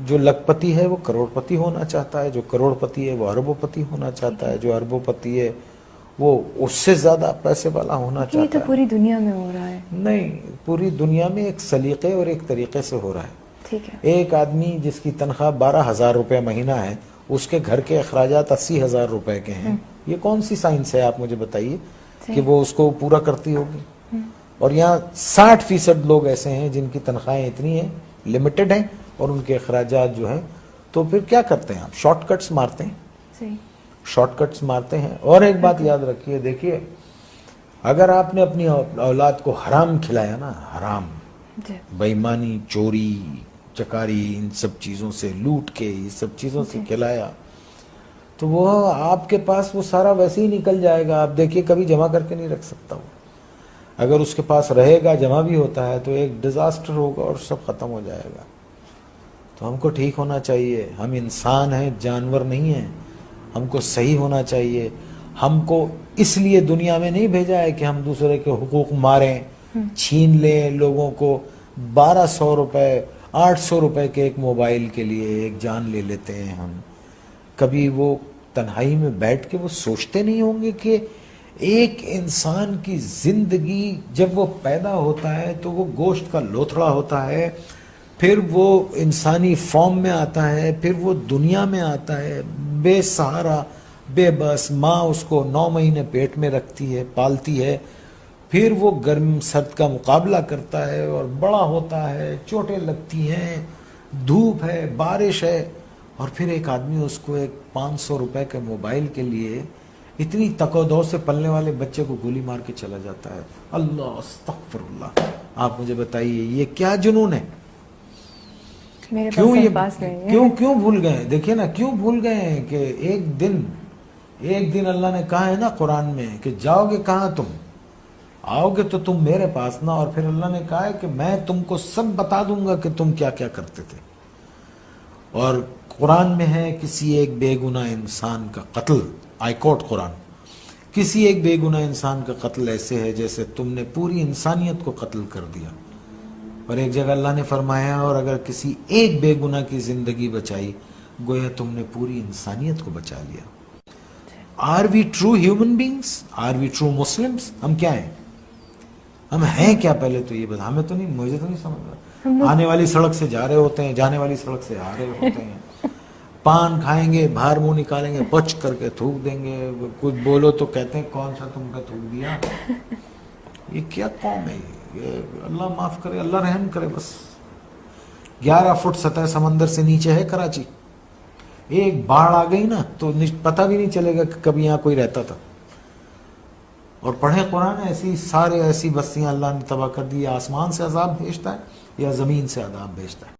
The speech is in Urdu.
جو لکھپتی ہے وہ کروڑ پتی ہونا چاہتا ہے، جو کروڑ پتی ہے وہ اربوں پتی ہونا چاہتا ہے، جو اربوں پتی ہے وہ اس سے زیادہ پیسے والا ہونا لیکن یہ تو چاہتا ہے. پوری دنیا میں ہو رہا ہے. نہیں، پوری دنیا میں ایک سلیقے اور ایک طریقے سے ہو رہا ہے. ٹھیک ہے. ایک آدمی جس کی تنخواہ 12,000 روپے مہینہ ہے، اس کے گھر کے اخراجات 80,000 روپے کے ہیں. یہ کون سی سائنس ہے آپ مجھے بتائیے کہ وہ اس کو پورا کرتی ہوگی؟ اور یہاں 60% لوگ ایسے ہیں جن کی تنخواہیں اتنی ہیں، لمیٹڈ ہیں، اور ان کے اخراجات جو ہیں. تو پھر کیا کرتے ہیں آپ؟ شارٹ کٹس مارتے ہیں. صحیح. شارٹ کٹس مارتے ہیں. اور ایک بات یاد رکھیے، دیکھیے اگر آپ نے اپنی اولاد کو حرام کھلایا نا، حرام، بے ایمانی، چوری چکاری، ان سب چیزوں سے، لوٹ کے یہ سب چیزوں سے کھلایا، تو وہ آپ کے پاس وہ سارا ویسے ہی نکل جائے گا. آپ دیکھیے کبھی جمع کر کے نہیں رکھ سکتا وہ. اگر اس کے پاس رہے گا، جمع بھی ہوتا ہے، تو ایک ڈیزاسٹر ہوگا اور سب ختم ہو جائے گا. تو ہم کو ٹھیک ہونا چاہیے. ہم انسان ہیں، جانور نہیں ہیں. ہم کو صحیح ہونا چاہیے. ہم کو اس لیے دنیا میں نہیں بھیجا ہے کہ ہم دوسرے کے حقوق ماریں، چھین لیں لوگوں کو. 1200 روپے 800 روپے کے ایک موبائل کے لیے ایک جان لے لیتے ہیں ہم. کبھی وہ تنہائی میں بیٹھ کے وہ سوچتے نہیں ہوں گے کہ ایک انسان کی زندگی جب وہ پیدا ہوتا ہے تو وہ گوشت کا لوتھڑا ہوتا ہے، پھر وہ انسانی فارم میں آتا ہے، پھر وہ دنیا میں آتا ہے بے سہارا، بے بس. ماں اس کو 9 مہینے پیٹ میں رکھتی ہے، پالتی ہے، پھر وہ گرم سرد کا مقابلہ کرتا ہے اور بڑا ہوتا ہے، چوٹیں لگتی ہیں، دھوپ ہے، بارش ہے، اور پھر ایک آدمی اس کو ایک 500 روپے کے موبائل کے لیے اتنی تکو سے پلنے والے بچے کو گولی مار کے چلا جاتا ہے. اللہ استغفر اللہ. آپ مجھے بتائیے یہ کیا جنون ہے؟ میرے کیوں یہ پاس نہیں ہے. کیوں بھول گئے؟ دیکھیں نا، کیوں بھول گئے ہیں کہ ایک دن اللہ نے کہا ہے نا قرآن میں کہ جاؤ گے کہاں تم؟ آؤ گے تو تم میرے پاس نا. اور پھر اللہ نے کہا ہے کہ میں تم کو سب بتا دوں گا کہ تم کیا کیا کرتے تھے. اور قرآن میں ہے کسی ایک بے گناہ انسان کا قتل، آئی کوٹ قرآن، کسی ایک بے گناہ انسان کا قتل ایسے ہے جیسے تم نے پوری انسانیت کو قتل کر دیا. اور ایک جگہ اللہ نے فرمایا اور اگر کسی ایک بے گناہ کی زندگی بچائی گویا تم نے پوری انسانیت کو بچا لیا. Are we true human beings? Are we true Muslims? ہم کیا ہیں؟ ہم ہیں کیا؟ پہلے تو یہ بتا. ہمیں تو نہیں، مجھے تو نہیں سمجھ رہا. آنے والی سڑک سے جا رہے ہوتے ہیں، جانے والی سڑک سے آ رہے ہوتے ہیں. پان کھائیں گے، باہر منہ نکالیں گے، پچ کر کے تھوک دیں گے. کچھ بولو تو کہتے ہیں کون سا تم کا تھوک دیا. یہ کیا قوم ہے یہ؟ اللہ معاف کرے، اللہ رحم کرے. بس 11 فٹ سطح سمندر سے نیچے ہے کراچی. ایک باڑھ آ گئی نا تو پتہ بھی نہیں چلے گا کہ کبھی یہاں کوئی رہتا تھا. اور پڑھیں قرآن، ایسی بستیاں اللہ نے تباہ کر دی. آسمان سے عذاب بھیجتا ہے یا زمین سے عذاب بھیجتا ہے؟